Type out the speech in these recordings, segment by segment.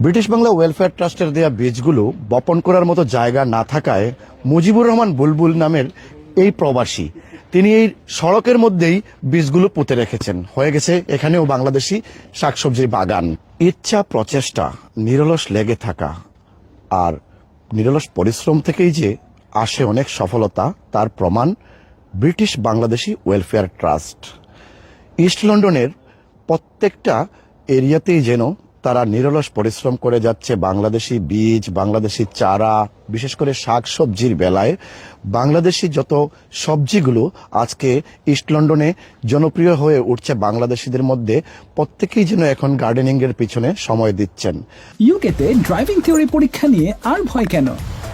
British Bangla welfare ট্রাস্টের দেয়া বীজগুলো বপন করার মতো জায়গা না থাকায় মুজিবুর রহমান বুলবুল নামের এই প্রবাসী তিনি এই সড়কের মধ্যেই বীজগুলো পুঁতে রেখেছেন। হয়ে গেছে এখানেও বাংলাদেশি শাকসবজির বাগান। ইচ্ছা, প্রচেষ্টা, নিরলস লেগে থাকা আর নিরলস পরিশ্রম থেকেই যে আসে অনেক সফলতা, তার প্রমাণ British Bangladeshi welfare trust. East লন্ডনের প্রত্যেকটা এরিয়াতেই যেন তারা নিরলস পরিশ্রম করে যাচ্ছে। বাংলাদেশি বীজ, বাংলাদেশি চারা, বিশেষ করে শাক সবজির বেলায় বাংলাদেশি যত সবজিগুলো আজকে ইস্ট লন্ডনে জনপ্রিয় হয়ে উঠছে বাংলাদেশিদের মধ্যে, প্রত্যেকেই যেন এখন গার্ডেনিং এর পিছনে সময় দিচ্ছেন। ইউকেতে ড্রাইভিং থিওরি পরীক্ষা নিয়ে আর ভয় কেন?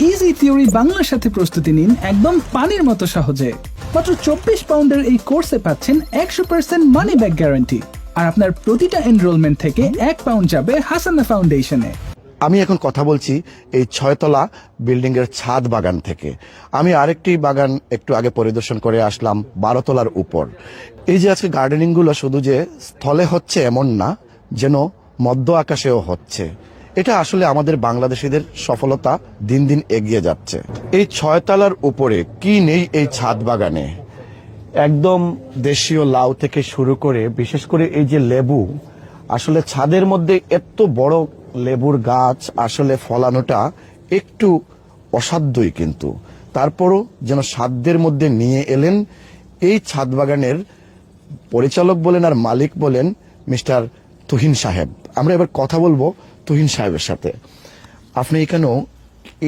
ইজি থিওরি বাংলার সাথে প্রস্তুতি নিন একদম পানির মতো সহজে। মাত্র 24 পাউন্ডের এই কোর্সে পাচ্ছেন 100% মানি ব্যাক গ্যারান্টি, আর আপনার প্রতিটা এনরোলমেন্ট থেকে 1 পাউন্ড যাবে হাসানা ফাউন্ডেশনে। আমি এখন কথা বলছি এই 6 তলা বিল্ডিং এর ছাদ বাগান থেকে। আমি আরেকটি বাগান একটু আগে পরিদর্শন করে আসলাম 12 তলার উপর। এই যে আজকে গার্ডেনিং গুলো শুধু যে স্থলে হচ্ছে এমন না, যেন মধ্য আকাশেও হচ্ছে। এটা আসলে আমাদের বাংলাদেশিদের সফলতা দিন দিন এগিয়ে যাচ্ছে। এই 6 তলার উপরে কি নেই এই ছাদ বাগানে? একদম দেশীয় লাউ থেকে শুরু করে বিশেষ করে এই যে লেবু, আসলে ছাদের মধ্যে এত বড় লেবুর গাছ আসলে ফলানোটা একটু অসাধ্যই, কিন্তু তারপরও যেন সাধ্যের মধ্যে নিয়ে এলেন এই ছাদ বাগানের পরিচালক বলেন আর মালিক বলেন মিস্টার তুহিন সাহেব। আমরা এবার কথা বলবো তুহিন সাহেবের সাথে। আপনি এখানেও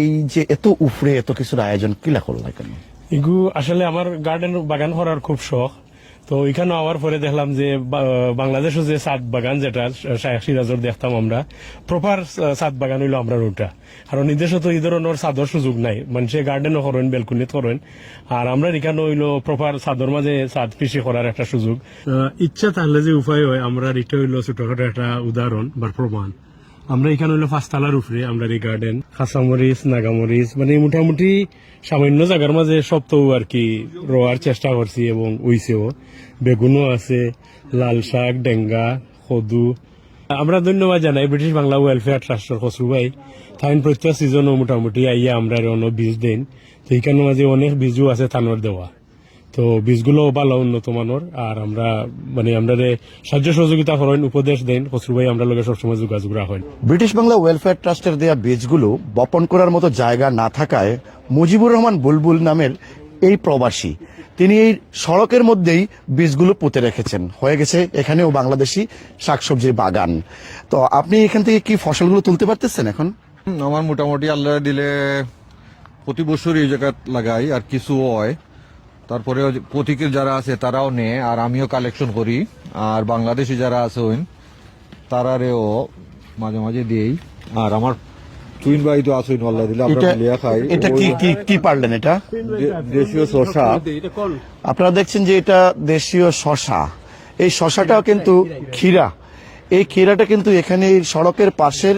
এই যে এত উফরে এত কিছুর আয়োজন কিলা করলেন কেন? এগু আসলে আমার গার্ডেন বাগান করার খুব শখ। তো এখানে আবার পরে দেখলাম যে বাংলাদেশও যে ছাদ বাগান যেটা শায়েখ সিরাজর দেখতাম আমরা, প্রপার ছাদ বাগান হইলো আমরা ওটা। কারণ নিজস্ব তো এই ধরনের ছাদর সুযোগ নাই, মানুষের গার্ডেনও করেন, বেলকুনিত করেন, আর আমরা এখানে হইলো প্রপার ছাদর মাঝে ছাদ কৃষি করার একটা সুযোগ। ইচ্ছা তাহলে যে উপায় হয়, আমরা এটা হইলো ছোটখাটো একটা উদাহরণ বা প্রমাণ। আমরা এখানে হইলো 5 তলার উপরে আমরা এই গার্ডেন, কাঁচামরিচ, নাগামরিচ, মানে মোটামুটি সামান্য জায়গার মাঝে সব তো আর কি রোয়ার চেষ্টা করছি এবং উইছেও। বেগুনও আছে, লাল শাক, ডেঙ্গা, কদু। আমরা ধন্যবাদ জানাই ব্রিটিশ বাংলা ওয়েলফেয়ার ট্রাস্টের খসরু ভাই। তাই প্রত্যেক সিজনও মোটামুটি আইয়া আমরা অন্য বীজ দেন। তো এখানে মাঝে অনেক বীজও আছে থানোর দেওয়া। তো বীজগুলো ভালো উন্নত মানের, আর আমরা মানে আমরা সাহায্য সহযোগিতা করেন, উপদেশ দেন খসরু ভাই, আমরা লোকের সবসময় যোগাযোগ রাখেন। ব্রিটিশ বাংলা ওয়েলফেয়ার ট্রাস্টের দেয়া বীজগুলো বপন করার মতো জায়গা না থাকায় মুজিবুর রহমান বুলবুল নামের এই প্রবাসী তিনি এই সড়কের মধ্যেই বীজগুলো পুঁতে রেখেছেন। হয়ে গেছে এখানেও বাংলাদেশি শাকসবজির বাগান। তো আপনি এখান থেকে কি ফসলগুলো তুলতে পারতেছেন এখন? আমার মোটামুটি আল্লাহ দিলে প্রতি বছর এই জায়গা লাগাই, আর কিছু হয়, তারপরে প্রতীকের যারা আছে তারাও নেয়, আর আমিও কালেকশন করি, আর বাংলাদেশি যারা আছে তারারেও মাঝে মাঝে দিই। আর আমার টুইন ভাই তো আসুন আল্লাহ দিলে আমরা মিলিয়া খাই। এটা কি কি কি পারলেন? এটা দেশীয় শসা। আপনারা দেখছেন যে এটা দেশীয় শসা। এই শসাটাও কিন্তু ক্ষীরা। এই ক্ষীরাটা কিন্তু এখানে এই সড়কের পাশের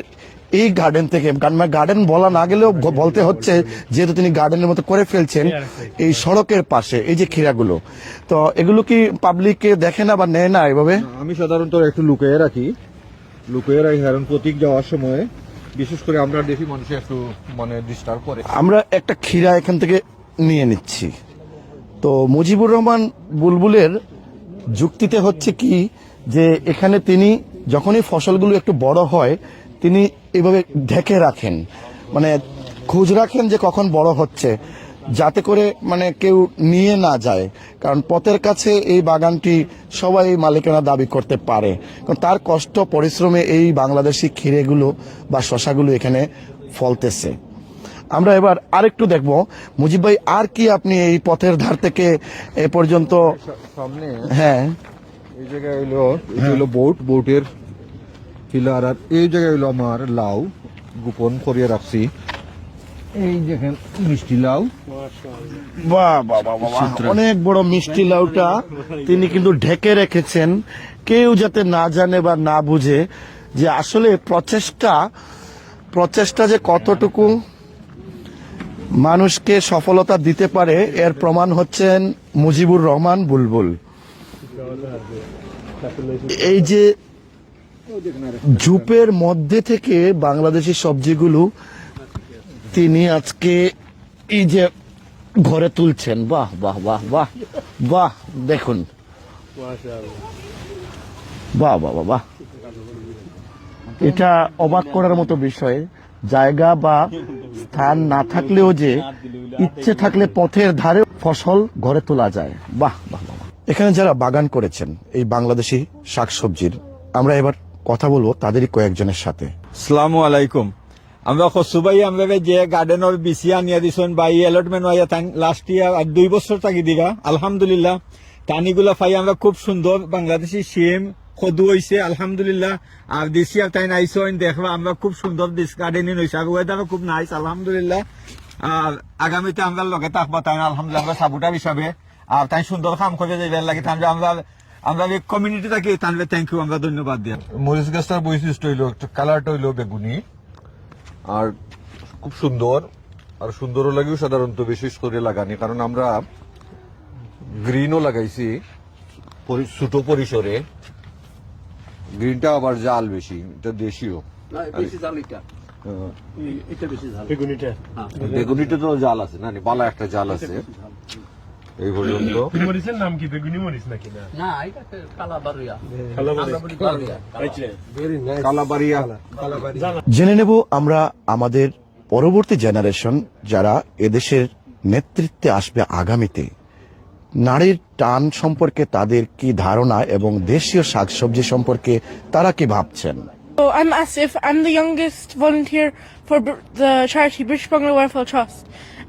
এই গার্ডেন থেকে, গার্ডেন বলা না গেলেও বলতে হচ্ছে যেহেতু তিনি গার্ডেনের মতো করে ফেলছেন, এই সড়কের পাশে এই যে ক্ষীরাগুলো, তো এগুলো কি পাবলিককে দেখে না বা নেয় না এভাবে? আমি সাধারণত একটু লুকিয়ে রাখি, কারণ প্রতীক যাওয়ার সময় বিশেষ করে আমরা দেখি মানুষের একটু মানে ডিস্টার্ব করে। আমরা একটা ক্ষীরা এখান থেকে নিয়ে নিচ্ছি। তো মুজিবুর রহমান বুলবুলের যুক্তিতে হচ্ছে কি যে এখানে তিনি যখনই ফসলগুলো একটু বড় হয় তিনি এভাবে ঢেকে রাখেন, মানে খোঁজ রাখেন যে কখন বড় হচ্ছে, যাতে করে মানে কেউ নিয়ে না যায়। কারণ পথের কাছে এই বাগানটি সবাই মালিকানা দাবি করতে পারে, কারণ তার কষ্ট পরিশ্রমে এই বাংলাদেশি ক্ষীরেগুলো বা শশাগুলো এখানে ফলতেছে। আমরা এবার আরেকটু দেখবো মুজিব ভাই, আর কি আপনি এই পথের ধার থেকে এ পর্যন্ত সামনে? হ্যাঁ, এই জায়গায় হইলো বোটের পিলার, আর এই জায়গায় হইলো আমার লাউ গোপন করিয়ে রাখছি। এই দেখেন মিষ্টি লাউ, বাহ বাহ বাহ বাহ, অনেক বড় মিষ্টি লাউটা তিনি কিন্তু ঢেকে রেখেছেন, কেউ যাতে না জানে বা না বুঝে যে আসলে প্রচেষ্টা যে কতটুকু মানুষকে সফলতা দিতে পারে, এর প্রমাণ হচ্ছেন মুজিবুর রহমান বুলবুল। এই যে জুপের মধ্যে থেকে বাংলাদেশি সবজিগুলো তিনি আজকে এই যে ঘরে তুলছেন। বাহ বাহ বাহ বাহ বাহ, দেখুন, বাহ বাহ বাহ বাহ, এটা অবাক করার মতো বিষয়। জায়গা বা স্থান না থাকলেও যে ইচ্ছে থাকলে পথের ধারে ফসল ঘরে তোলা যায়। বাহ বাহ বাহ। এখানে যারা বাগান করেছেন এই বাংলাদেশি শাকসবজির, আমরা এবার কথা বলবো তাদেরই কয়েকজনের সাথে। আসসালামু আলাইকুম। আমরা খসুবাই আমরা যে গার্ডেনের বিসি আনিয়া দিছেন বা এলটমেন্ট হইয়া লাস্ট ইয়ার আর 2 বছর থাকি দিরা আলহামদুলিল্লাহ টানিগুলা পাই আমরা খুব সুন্দর বাংলাদেশি সিম খদু হইছে আলহামদুলিল্লাহ। আর দেশি আর তাই নাইছেন দেখবা আমরা খুব সুন্দর দিস গার্ডেনিং হইছে আর ওয়েদারও খুব নাইস আলহামদুলিল্লাহ। আর আগামীতে আমরা লগে থাকবো তাই আলহামদুলিল্লাহ আমরা সাপোর্টার হিসাবে। আর তাই সুন্দর কাম করে যাইবার লাগে তাই আমরা এই কমিউনিটি থাকি তাহলে থ্যাংক ইউ, আমরা ধন্যবাদ দিয়া। মরিচ গাছটার বৈশিষ্ট্য হইলো একটা কালারটা হইলো বেগুনি আর খুব সুন্দর, আর সুন্দরও লাগেও সাধারণত বিশেষ করে লাগানি, কারণ আমরা গ্রিনও লাগাইছি ছোট পরিসরে। গ্রিনটা আবার জাল বেশি, এটা দেশীয়। বেগুনিটা তো জাল আছে না, বালা একটা জাল আছে এই পর্যন্ত। মরিচের নাম কি? বেগুনি মরিচ নাকি? না, কালাবাড়িয়া। জেনে নেব আমরা আমাদের পরবর্তী জেনারেশন যারা এদেশের নেতৃত্বে আসবে আগামীতে, নারীর টান সম্পর্কে তাদের কি ধারণা এবং দেশীয় শাকসবজি সম্পর্কে তারা কি ভাবছেন। So I'm Asif. I'm the youngest volunteer for the charity British Bangla Welfare Trust.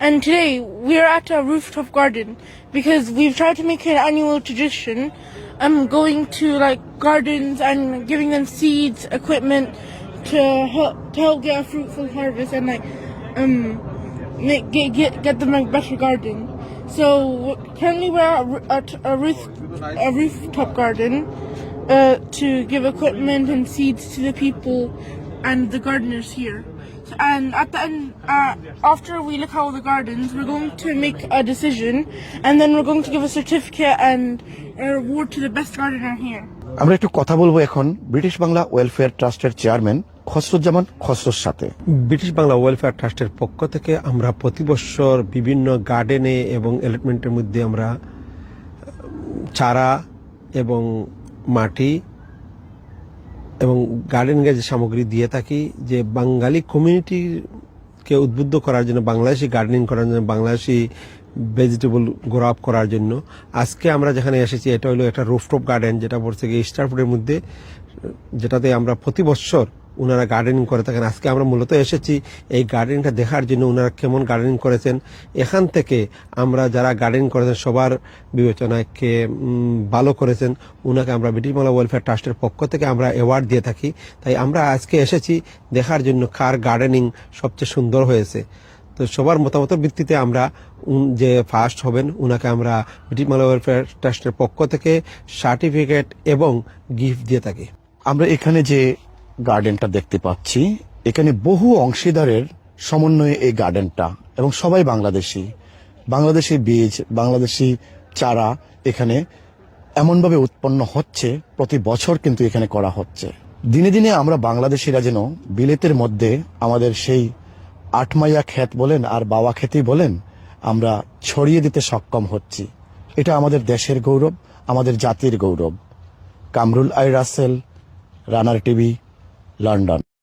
And today we're at a rooftop garden because we've tried to make it an annual tradition. I'm going to like gardens and giving them seeds, equipment to help get a fruitful harvest and like get them a better garden. So currently we're at a rooftop garden. To give equipment and seeds to the people and the gardeners here. And at the end, after we look at all the gardens, we're going to make a decision and then we're going to give a certificate and a reward to the best gardener here. আমরা একটু কথা বলবো এখন British Bangla welfare ট্রাস্টের chairman Khasruzzaman খসরুর সাথে। British Bangla welfare ট্রাস্টের পক্ষ থেকে আমরা প্রতি বছর বিভিন্ন গার্ডেনে এবং এলিটমেন্টের মধ্যে আমরা চারা এবং মাটি এবং গার্ডেনিংয়ের যে সামগ্রী দিয়ে থাকি, যে বাঙালি কমিউনিটিকে উদ্বুদ্ধ করার জন্য, বাংলাদেশি গার্ডেনিং করার জন্য, বাংলাদেশি ভেজিটেবল গ্রো আপ করার জন্য। আজকে আমরা যেখানে এসেছি এটা হলো একটা রুফটপ গার্ডেন, যেটা পড়ছে গিয়ে স্টারফুডের মধ্যে, যেটাতে আমরা প্রতি বছর ওনারা গার্ডেনিং করে থাকেন। আজকে আমরা মূলত এসেছি এই গার্ডেনিংটা দেখার জন্য, ওনারা কেমন গার্ডেনিং করেছেন। এখান থেকে আমরা যারা গার্ডেনিং করেছেন সবার বিবেচনায় কে ভালো করেছেন ওনাকে আমরা ব্রিটিশ বাংলা ওয়েলফেয়ার ট্রাস্টের পক্ষ থেকে আমরা অ্যাওয়ার্ড দিয়ে থাকি। তাই আমরা আজকে এসেছি দেখার জন্য কার গার্ডেনিং সবচেয়ে সুন্দর হয়েছে। তো সবার মতামতের ভিত্তিতে আমরা যে ফার্স্ট হবেন ওনাকে আমরা ব্রিটিশ বাংলা ওয়েলফেয়ার ট্রাস্টের পক্ষ থেকে সার্টিফিকেট এবং গিফট দিয়ে থাকি। আমরা এখানে যে গার্ডেনটা দেখতে পাচ্ছি, এখানে বহু অংশীদারের সমন্বয়ে এই গার্ডেনটা, এবং সবাই বাংলাদেশি বীজ, বাংলাদেশি চারা এখানে এমনভাবে উৎপন্ন হচ্ছে, প্রতি বছর কিন্তু এখানে করা হচ্ছে। দিনে দিনে আমরা বাংলাদেশিরা যেন বিলেতের মধ্যে আমাদের সেই আটমাইয়া ক্ষেত বলেন আর বাওয়া ক্ষেতই বলেন, আমরা ছড়িয়ে দিতে সক্ষম হচ্ছি। এটা আমাদের দেশের গৌরব, আমাদের জাতির গৌরব। Kamrul I Rasel, runner TV, London.